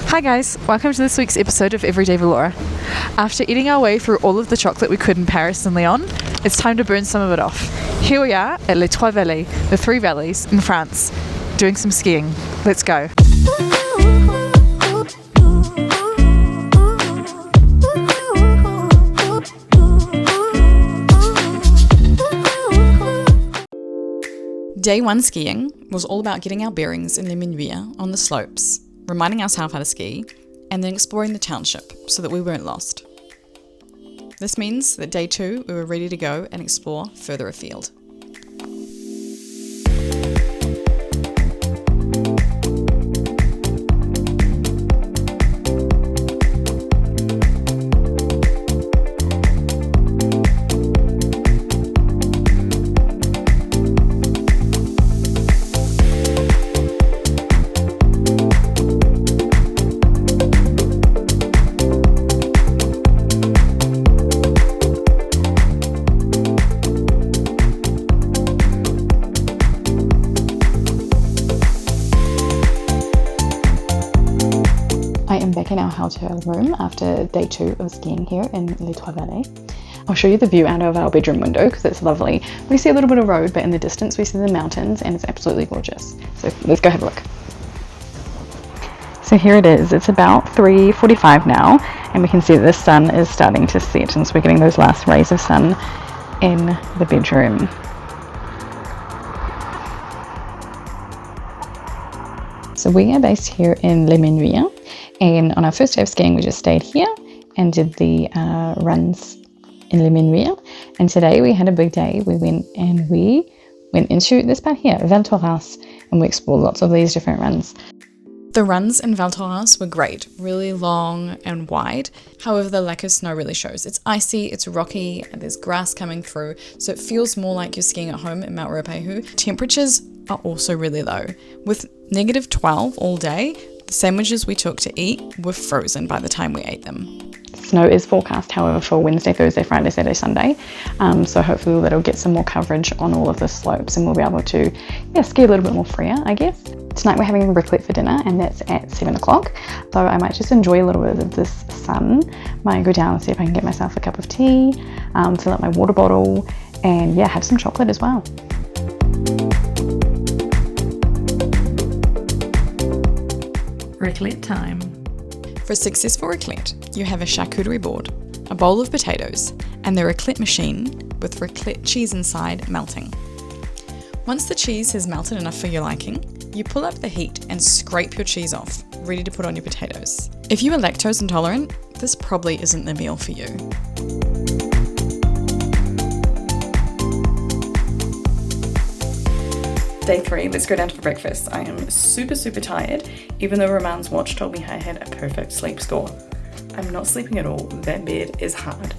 Hi guys, welcome to this week's episode of Everyday Valora. After eating our way through all of the chocolate we could in Paris and Lyon, it's time to burn some of it off. Here we are at Les Trois Vallées, the Three Valleys in France, doing some skiing. Let's go. Day one skiing was all about getting our bearings in Les Menuires on the slopes, reminding ourselves how to ski, and then exploring the township so that we weren't lost. This means that day two we were ready to go and explore further afield. I am back in our hotel room after day two of skiing here in Les Trois Vallées. I'll show you the view out of our bedroom window because it's lovely. We see a little bit of road, but in the distance we see the mountains and it's absolutely gorgeous. So let's go have a look. So here it is. It's about 3:45 now and we can see that the sun is starting to set, and so we're getting those last rays of sun in the bedroom. So we are based here in Les Menuires, and on our first day of skiing we just stayed here and did the runs in Les Menuires, and today we had a big day. We went into this part here, Val Thorens, and we explored lots of these different runs. The runs in Val Thorens were great, really long and wide. However, the lack of snow really shows. It's icy, it's rocky, and there's grass coming through, so it feels more like you're skiing at home in Mount Ruapehu. Temperatures are also really low. With -12 all day, the sandwiches we took to eat were frozen by the time we ate them. Snow is forecast, however, for Wednesday, Thursday, Friday, Saturday, Sunday. So hopefully that'll get some more coverage on all of the slopes and we'll be able to ski a little bit more freer, I guess. Tonight we're having raclette for dinner and that's at 7 o'clock. So I might just enjoy a little bit of this sun. Might go down and see if I can get myself a cup of tea, fill up my water bottle, and have some chocolate as well. Raclette time. For a successful raclette, you have a charcuterie board, a bowl of potatoes, and the raclette machine with raclette cheese inside melting. Once the cheese has melted enough for your liking, you pull up the heat and scrape your cheese off, ready to put on your potatoes. If you are lactose intolerant, this probably isn't the meal for you. Day three, let's go down for breakfast. I am super tired, even though Roman's watch told me I had a perfect sleep score. I'm not sleeping at all. That bed is hard.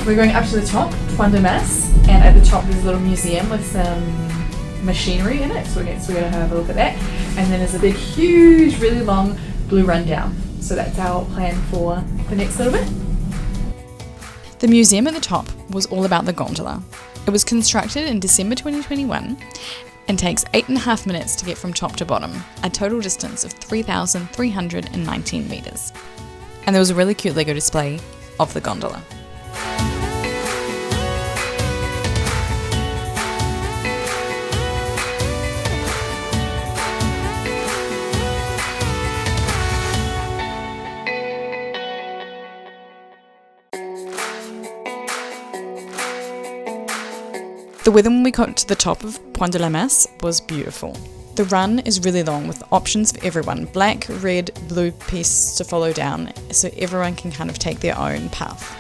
We're going up to the top, Point de Masse, and at the top there's a little museum with some machinery in it, so we're going to have a look at that. And then there's a big, huge, really long blue rundown. So that's our plan for the next little bit. The museum at the top was all about the gondola. It was constructed in December 2021 and takes 8.5 minutes to get from top to bottom, a total distance of 3,319 meters. And there was a really cute Lego display of the gondola. The weather when we got to the top of Point de la Masse was beautiful. The run is really long with options for everyone, black, red, blue pieces to follow down, so everyone can kind of take their own path.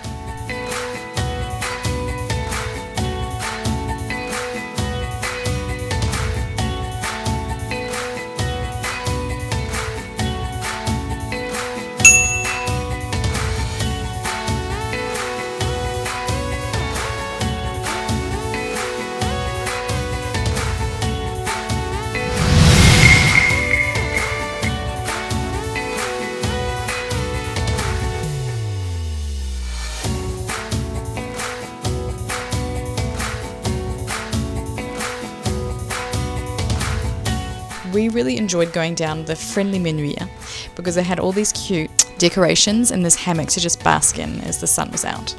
we really enjoyed going down the friendly Menuires because they had all these cute decorations and this hammock to just bask in as the sun was out.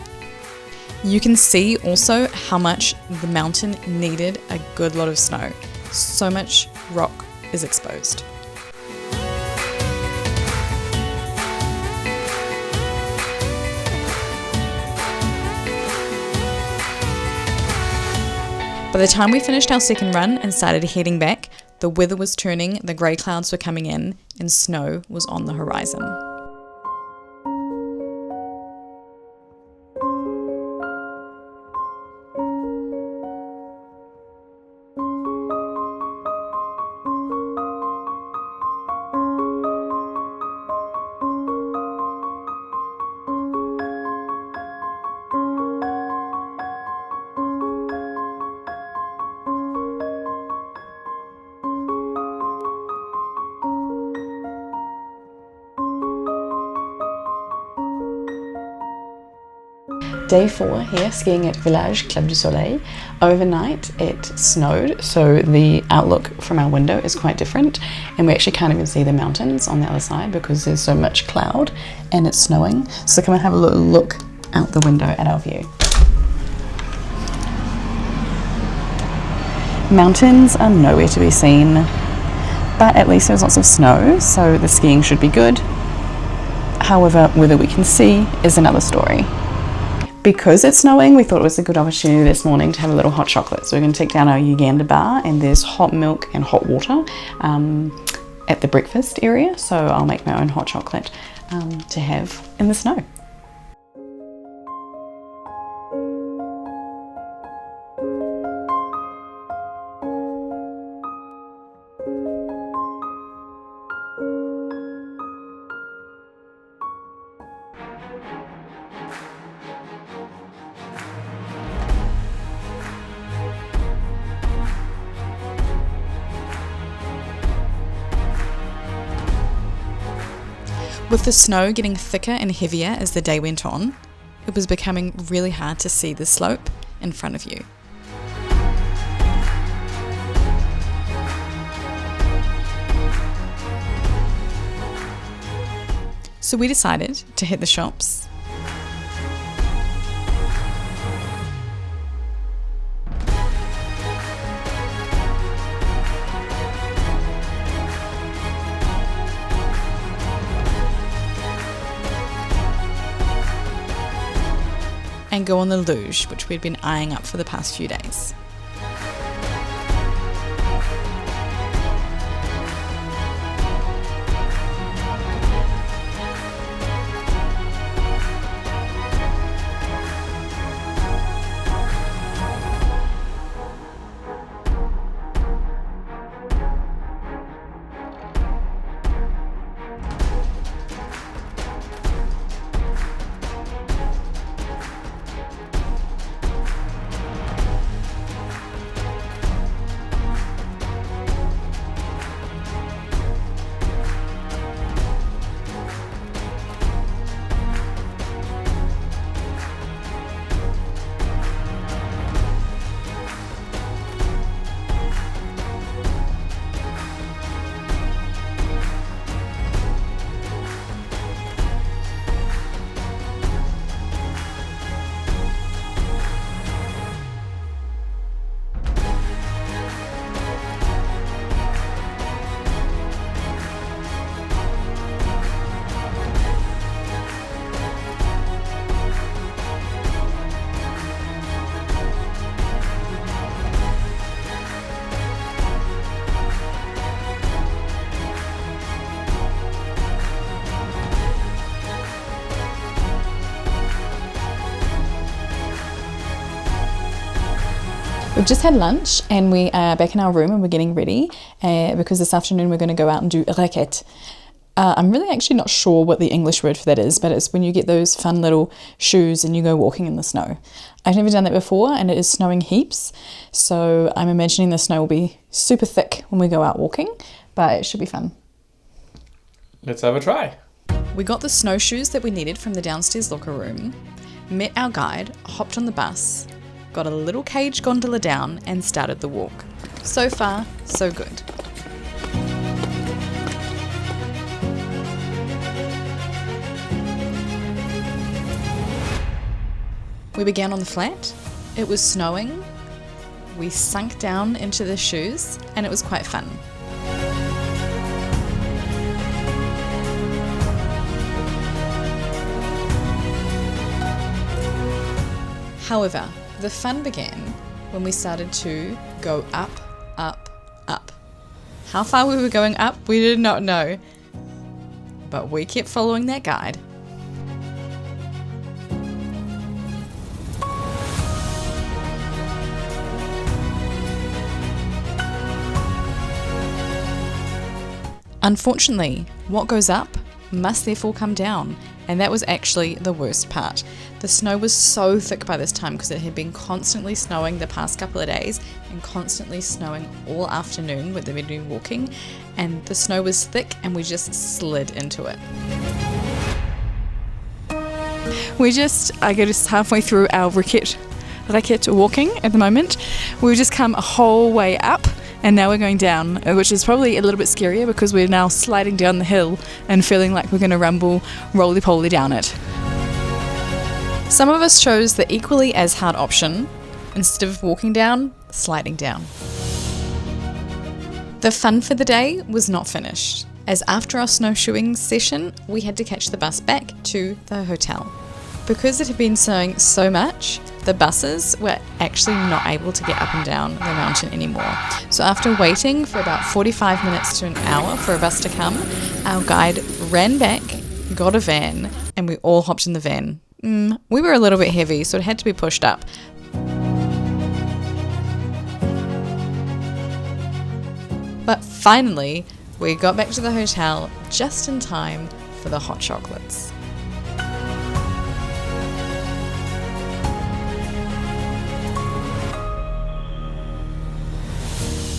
You can see also how much the mountain needed a good lot of snow. So much rock is exposed. By the time we finished our second run and started heading back, the weather was turning, the grey clouds were coming in, and snow was on the horizon. Day 4 here, skiing at Village Club du Soleil. Overnight it snowed, so the outlook from our window is quite different, and we actually can't even see the mountains on the other side because there's so much cloud and it's snowing. So come and have a little look out the window at our view. Mountains are nowhere to be seen, but at least there's lots of snow, so the skiing should be good. However, whether we can see is another story. Because it's snowing, we thought it was a good opportunity this morning to have a little hot chocolate. So we're going to take down our Uganda bar, and there's hot milk and hot water at the breakfast area. So I'll make my own hot chocolate to have in the snow. With the snow getting thicker and heavier as the day went on, it was becoming really hard to see the slope in front of you. So we decided to hit the shops. And go on the luge, which we'd been eyeing up for the past few days. We've just had lunch and we are back in our room and we're getting ready because this afternoon we're going to go out and do raclette. I'm really actually not sure what the English word for that is, but it's when you get those fun little shoes and you go walking in the snow. I've never done that before and it is snowing heaps, so I'm imagining the snow will be super thick when we go out walking, but it should be fun. Let's have a try. We got the snowshoes that we needed from the downstairs locker room, met our guide, hopped on the bus, got a little cage gondola down and started the walk. So far, so good. We began on the flat. It was snowing. We sunk down into the shoes and it was quite fun. However, the fun began when we started to go up, up, up. How far we were going up, we did not know, but we kept following that guide. Unfortunately, what goes up must therefore come down, and that was actually the worst part. The snow was so thick by this time because it had been constantly snowing the past couple of days and constantly snowing all afternoon when we'd been walking, and the snow was thick and we just slid into it. I get us halfway through our raclette walking at the moment. We've just come a whole way up and now we're going down, which is probably a little bit scarier because we're now sliding down the hill and feeling like we're going to rumble roly-poly down it. Some of us chose the equally as hard option. Instead of walking down, sliding down. The fun for the day was not finished, as after our snowshoeing session, we had to catch the bus back to the hotel. Because it had been snowing so much, the buses were actually not able to get up and down the mountain anymore. So after waiting for about 45 minutes to an hour for a bus to come, our guide ran back, got a van, and we all hopped in the van. We were a little bit heavy, so it had to be pushed up. But finally, we got back to the hotel just in time for the hot chocolates.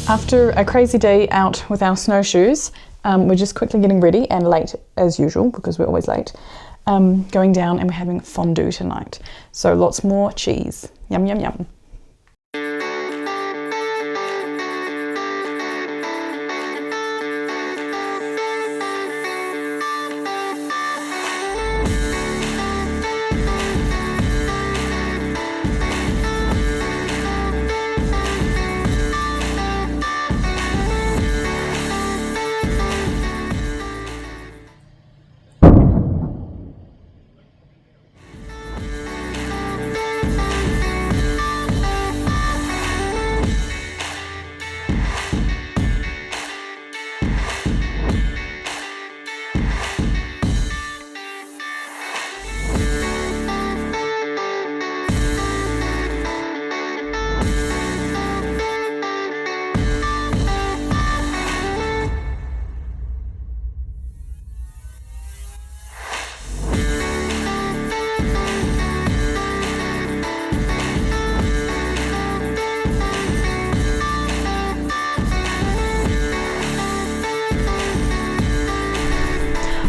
After a crazy day out with our snowshoes, we're just quickly getting ready and late as usual because we're always late. Going down and we're having fondue tonight. So lots more cheese. Yum, yum, yum.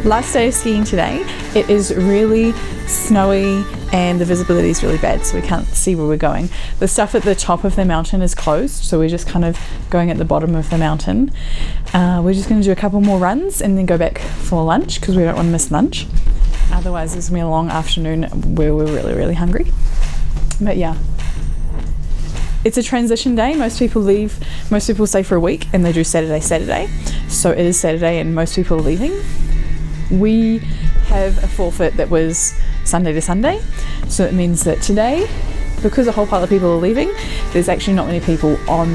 Last day of skiing today. It is really snowy and the visibility is really bad, so we can't see where we're going. The stuff at the top of the mountain is closed, so we're just kind of going at the bottom of the mountain. We're just going to do a couple more runs and then go back for lunch because we don't want to miss lunch. Otherwise it's going to be a long afternoon where we're really, really hungry. But yeah, it's a transition day. Most people stay for a week and they do Saturday. So it is Saturday and most people are leaving. We have a forfeit that was Sunday to Sunday, so it means that today, because a whole pile of people are leaving, there's actually not many people on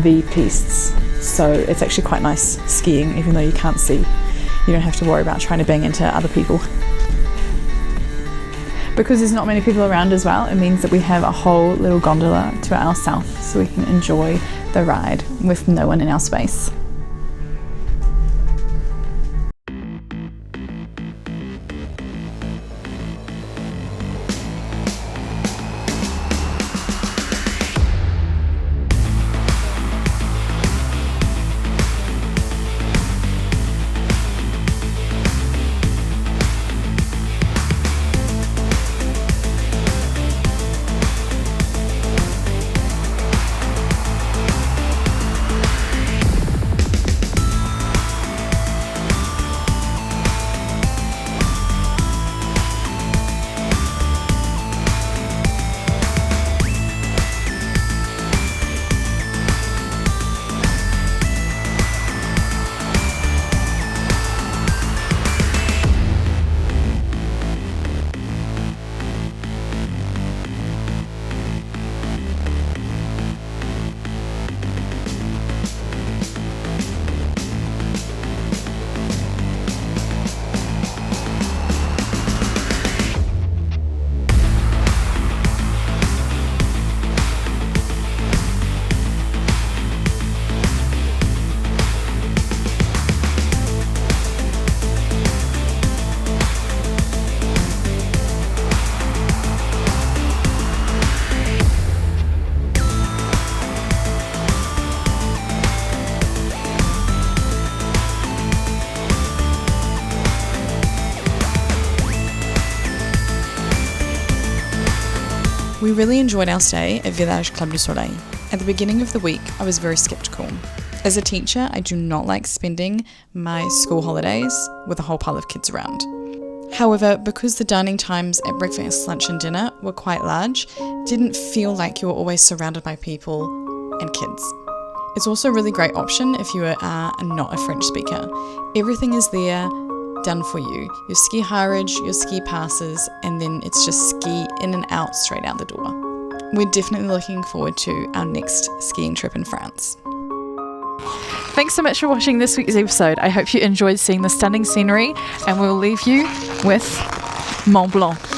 the pistes, so it's actually quite nice skiing. Even though you can't see, you don't have to worry about trying to bang into other people. Because there's not many people around as well, it means that we have a whole little gondola to ourselves, so we can enjoy the ride with no one in our space. really enjoyed our stay at Village Club du Soleil. At the beginning of the week, I was very skeptical. As a teacher, I do not like spending my school holidays with a whole pile of kids around. However, because the dining times at breakfast, lunch and dinner were quite large, it didn't feel like you were always surrounded by people and kids. It's also a really great option if you are not a French speaker. Everything is there, done for you. Your ski hireage, your ski passes, and then it's just ski in and out straight out the door. We're definitely looking forward to our next skiing trip in France. Thanks so much for watching this week's episode. I hope you enjoyed seeing the stunning scenery, and we'll leave you with Mont Blanc.